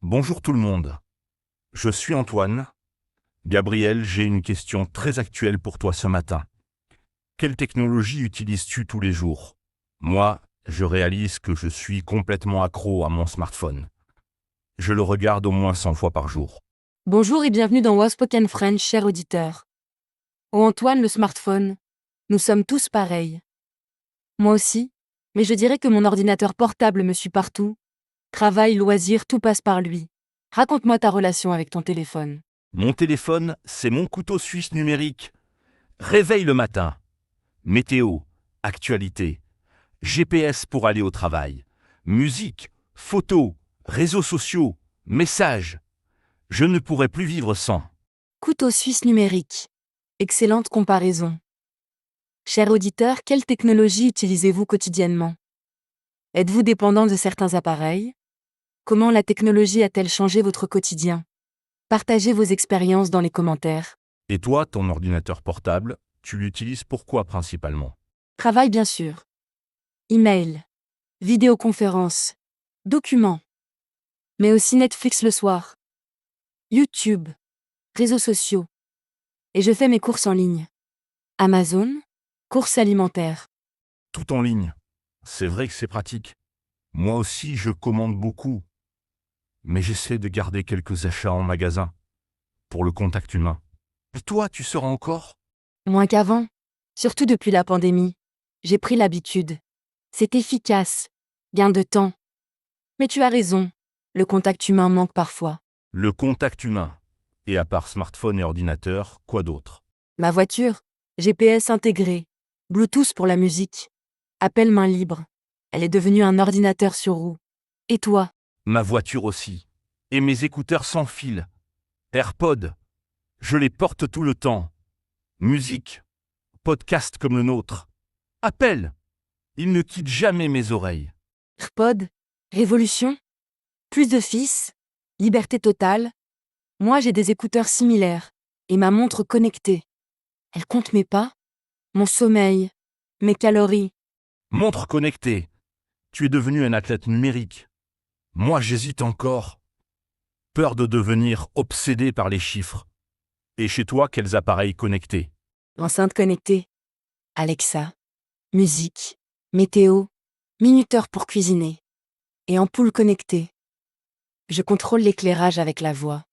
Bonjour tout le monde. Je suis Antoine. Gabriel, j'ai une question très actuelle pour toi ce matin. Quelle technologie utilises-tu tous les jours? Moi, je réalise que je suis complètement accro à mon smartphone. Je le regarde au moins 100 fois par jour. Bonjour et bienvenue dans Waspoken French, cher auditeur. Oh Antoine, le smartphone. Nous sommes tous pareils. Moi aussi, mais je dirais que mon ordinateur portable me suit partout. Travail, loisirs, tout passe par lui. Raconte-moi ta relation avec ton téléphone. Mon téléphone, c'est mon couteau suisse numérique. Réveil le matin. Météo, actualité, GPS pour aller au travail, musique, photos, réseaux sociaux, messages. Je ne pourrais plus vivre sans. Couteau suisse numérique. Excellente comparaison. Cher auditeur, quelle technologie utilisez-vous quotidiennement? Êtes-vous dépendant de certains appareils? Comment la technologie a-t-elle changé votre quotidien? Partagez vos expériences dans les commentaires. Et toi, ton ordinateur portable, tu l'utilises pourquoi principalement? Travail bien sûr. Email. Vidéoconférence. Documents. Mais aussi Netflix le soir. YouTube. Réseaux sociaux. Et je fais mes courses en ligne. Amazon. Courses alimentaires. Tout en ligne. C'est vrai que c'est pratique. Moi aussi, je commande beaucoup. Mais j'essaie de garder quelques achats en magasin, pour le contact humain. Et toi, tu seras encore? Moins qu'avant. Surtout depuis la pandémie. J'ai pris l'habitude. C'est efficace. Gain de temps. Mais tu as raison. Le contact humain manque parfois. Le contact humain. Et à part smartphone et ordinateur, quoi d'autre? Ma voiture. GPS intégré. Bluetooth pour la musique. Appel main libre. Elle est devenue un ordinateur sur roue. Et toi? Ma voiture aussi. Et mes écouteurs sans fil. AirPods. Je les porte tout le temps. Musique. Podcast comme le nôtre. Appel. Il ne quitte jamais mes oreilles. AirPod. Révolution. Plus de fils. Liberté totale. Moi j'ai des écouteurs similaires. Et ma montre connectée. Elle compte mes pas, mon sommeil, mes calories. Montre connectée. Tu es devenu un athlète numérique. Moi, j'hésite encore. Peur de devenir obsédé par les chiffres. Et chez toi, quels appareils connectés? Enceinte connectée. Alexa. Musique. Météo. Minuteur pour cuisiner. Et ampoule connectée. Je contrôle l'éclairage avec la voix.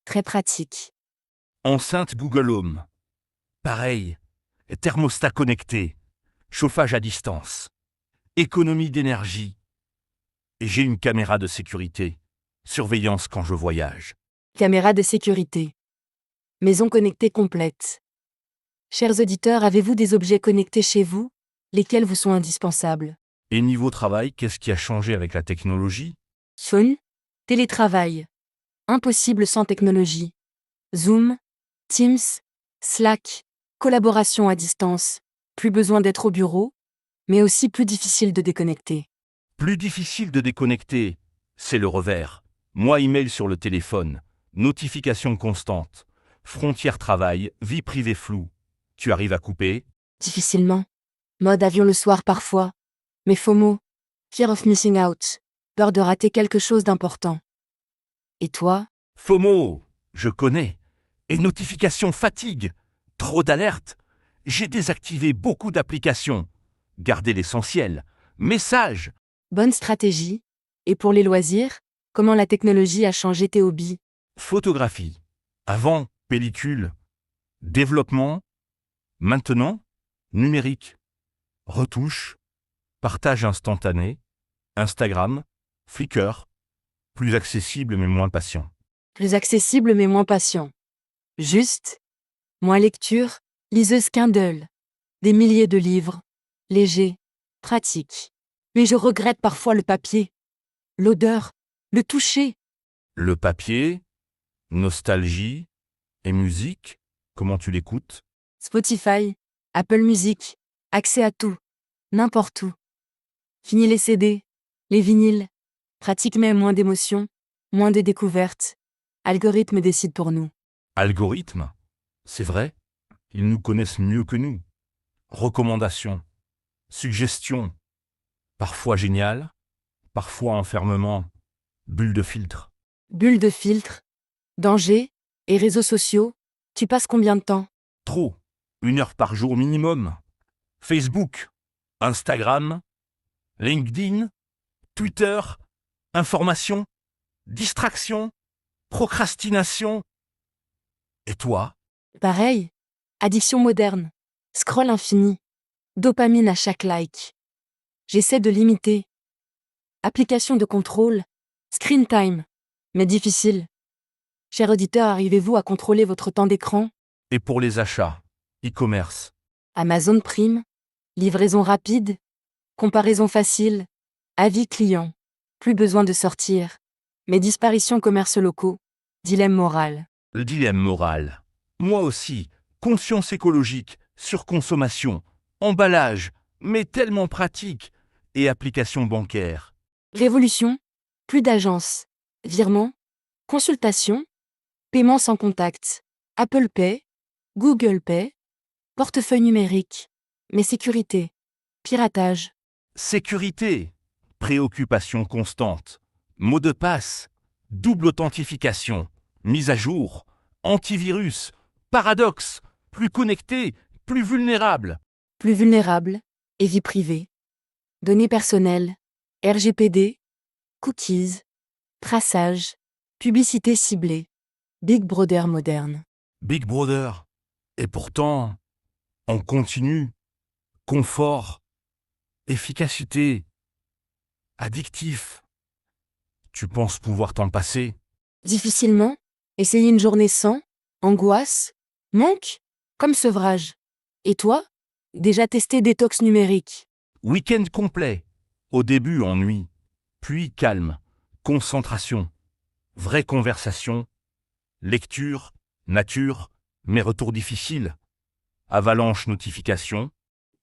Très pratique. Enceinte Google Home. Pareil. Thermostat connecté. Chauffage à distance. Économie d'énergie. Et j'ai une caméra de sécurité. Surveillance quand je voyage. Caméra de sécurité. Maison connectée complète. Chers auditeurs, avez-vous des objets connectés chez vous? Lesquels vous sont indispensables? Et niveau travail, qu'est-ce qui a changé avec la technologie? Phone. Télétravail. Impossible sans technologie. Zoom. Teams. Slack. Collaboration à distance. Plus besoin d'être au bureau, mais aussi plus difficile de déconnecter. Plus difficile de déconnecter, c'est le revers. Moi, email sur le téléphone, notifications constantes, frontières travail, vie privée floue. Tu arrives à couper? Difficilement. Mode avion le soir parfois. Mais FOMO. Fear of missing out. Peur de rater quelque chose d'important. Et toi? FOMO, je connais. Et notifications fatigue. Trop d'alertes. J'ai désactivé beaucoup d'applications. Gardez l'essentiel. Messages. Bonne stratégie. Et pour les loisirs, comment la technologie a changé tes hobbies? Photographie. Avant, pellicule. Développement. Maintenant, numérique. Retouche. Partage instantané. Instagram. Flickr. Plus accessible mais moins patient. Plus accessible mais moins patient. Juste. Moins lecture. Liseuse Kindle. Des milliers de livres. Léger. Pratique. Mais je regrette parfois le papier. L'odeur. Le toucher. Le papier, nostalgie et musique, comment tu l'écoutes? Spotify. Apple Music. Accès à tout. N'importe où. Fini les CD. Les vinyles. Pratique mais moins d'émotions. Moins de découvertes. Algorithme décide pour nous. Algorithme, c'est vrai, ils nous connaissent mieux que nous. Recommandations, suggestions, parfois géniales, parfois enfermement, bulle de filtre. Bulle de filtre, danger, et réseaux sociaux, tu passes combien de temps? Trop. 1 heure par jour minimum. Facebook, Instagram, LinkedIn, Twitter, information, distraction, procrastination. Et toi? Pareil. Addiction moderne. Scroll infini. Dopamine à chaque like. J'essaie de limiter. Application de contrôle. Screen time. Mais difficile. Cher auditeur, arrivez-vous à contrôler votre temps d'écran? Et pour les achats, e-commerce, Amazon Prime. Livraison rapide. Comparaison facile. Avis client. Plus besoin de sortir. Mais disparition commerces locaux. Dilemme moral. le dilemme moral. Moi aussi, conscience écologique, surconsommation, emballage, mais tellement pratique, et application bancaire. Révolution. Plus d'agences. Virement. Consultation. Paiement sans contact. Apple Pay. Google Pay. Portefeuille numérique. Mais sécurité. Piratage. Sécurité, préoccupation constante, mot de passe, double authentification, mise à jour, antivirus, paradoxe, plus connecté, plus vulnérable. Plus vulnérable. Et vie privée. Données personnelles. RGPD. Cookies. Traçage. Publicité ciblée. Big Brother moderne. Big Brother. Et pourtant, on continue. Confort, efficacité, addictif. Tu penses pouvoir t'en passer? Difficilement. Essayer une journée sans. Angoisse. Manque. Comme sevrage. Et toi? Déjà testé détox numérique. Week-end complet. Au début, ennui. Puis calme. Concentration. Vraie conversation. Lecture. Nature. Mais retour difficile. Avalanche notification.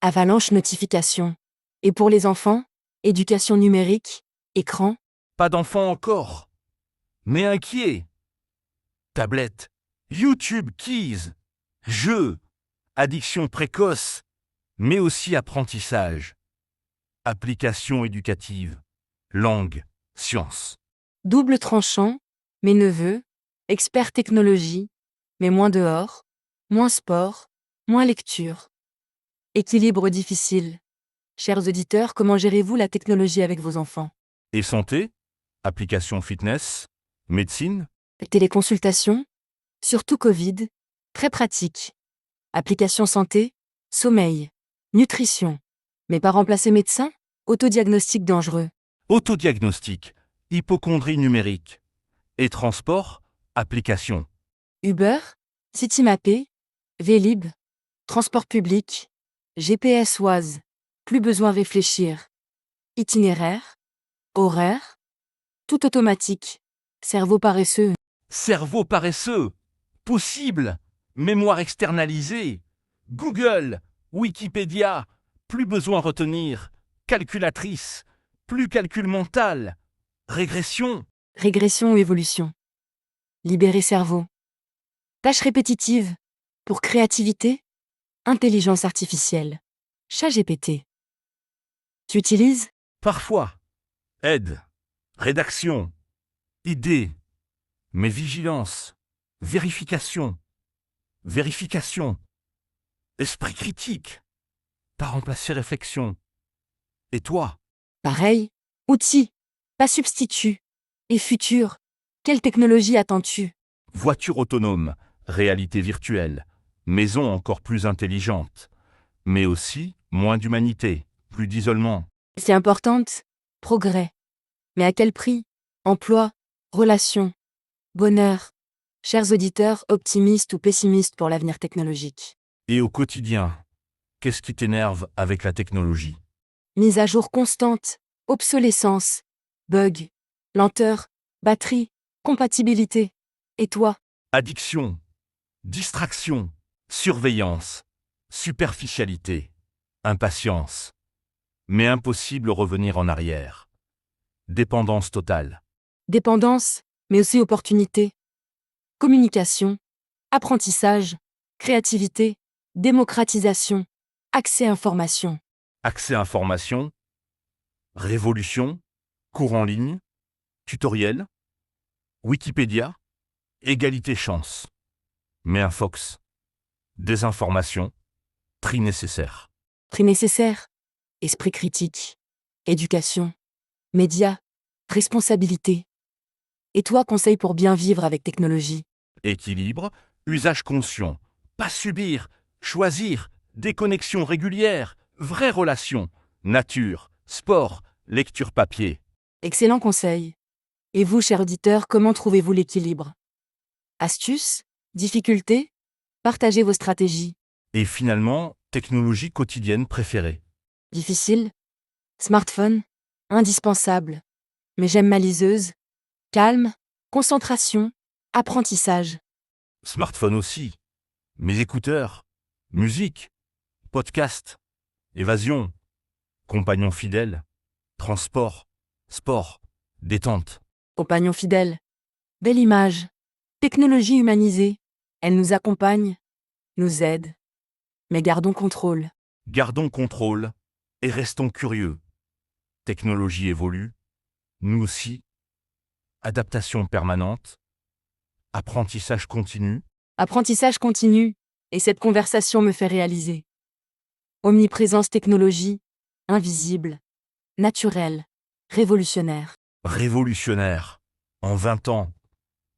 Avalanche notification. Et pour les enfants? Éducation numérique. Écran. Pas d'enfant encore. Mais inquiet. Tablette. YouTube Keys. Jeux. Addiction précoce. Mais aussi apprentissage. Application éducative. Langue. Science. Double tranchant. Mes neveux. Experts technologie. Mais moins dehors. Moins sport. Moins lecture. Équilibre difficile. Chers auditeurs, comment gérez-vous la technologie avec vos enfants? Et santé. Application fitness. Médecine. Téléconsultation. Surtout Covid. Très pratique. Application santé. Sommeil. Nutrition. Mais pas remplacer médecin? Autodiagnostic dangereux. Autodiagnostic. Hypocondrie numérique. Et transport. Application. Uber. Citymappé. Vélib. Transport public. GPS Oise. Plus besoin réfléchir. Itinéraire. Horaire. Tout automatique. Cerveau paresseux. Cerveau paresseux. Possible. Mémoire externalisée. Google. Wikipédia. Plus besoin retenir. Calculatrice. Plus calcul mental. Régression. Régression ou évolution. Libérer cerveau. Tâches répétitives. Pour créativité. Intelligence artificielle. ChatGPT. Tu utilises? Parfois. Aide. Rédaction. Idée. Mais vigilance. Vérification. Vérification. Esprit critique. Pas remplacer réflexion. Et toi? Pareil. Outil. Pas substitut. Et futur. Quelle technologie attends-tu? Voiture autonome. Réalité virtuelle. Maison encore plus intelligente. Mais aussi moins d'humanité. Plus d'isolement. C'est importante. Progrès. Mais à quel prix? Emploi. Relations. Bonheur. Chers auditeurs, optimistes ou pessimistes pour l'avenir technologique. Et au quotidien, qu'est-ce qui t'énerve avec la technologie? Mise à jour constante. Obsolescence. Bug. Lenteur. Batterie. Compatibilité. Et toi? Addiction. Distraction. Surveillance. Superficialité. Impatience. Mais impossible revenir en arrière. Dépendance totale. Dépendance, mais aussi opportunité. Communication. Apprentissage. Créativité. Démocratisation. Accès à information. Accès à information. Révolution. Cours en ligne. Tutoriel. Wikipédia, égalité chance. Mais un Fox, désinformation, tri nécessaire. Prix nécessaire. Esprit critique. Éducation. Médias. Responsabilité. Et toi, conseil pour bien vivre avec technologie. Équilibre, usage conscient, pas subir, choisir, déconnexion régulière, vraie relation, nature, sport, lecture papier. Excellent conseil. Et vous, cher auditeur, comment trouvez-vous l'équilibre? Astuces? Difficultés? Partagez vos stratégies. Et finalement, technologie quotidienne préférée. Difficile? Smartphone? Indispensable. Mais j'aime ma liseuse. Calme. Concentration. Apprentissage. Smartphone aussi. Mes écouteurs, musique, podcast, évasion, compagnon fidèle, transport, sport, détente. Compagnon fidèle. Belle image. Technologie humanisée. Elle nous accompagne. Nous aide. Mais gardons contrôle. Gardons contrôle et restons curieux. Technologie évolue, nous aussi. Adaptation permanente, apprentissage continu. Apprentissage continu. Et cette conversation me fait réaliser. Omniprésence technologie. Invisible. Naturelle. Révolutionnaire. Révolutionnaire. En 20 ans,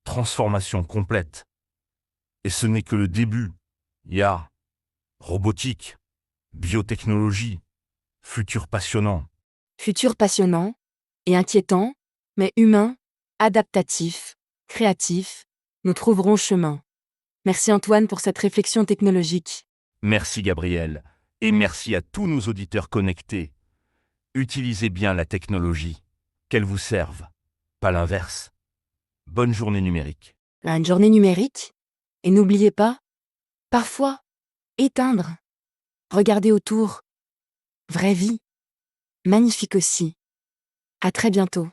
transformation complète. Et ce n'est que le début. IA, robotique, biotechnologie, futur passionnant. Futur passionnant. Et inquiétant. Mais humain. Adaptatif. Créatif. Nous trouverons chemin. Merci Antoine pour cette réflexion technologique. Merci Gabriel, et merci à tous nos auditeurs connectés. Utilisez bien la technologie, qu'elle vous serve, pas l'inverse. Bonne journée numérique. À une journée numérique. Et n'oubliez pas, parfois, éteindre. Regardez autour. Vraie vie. Magnifique aussi. À très bientôt.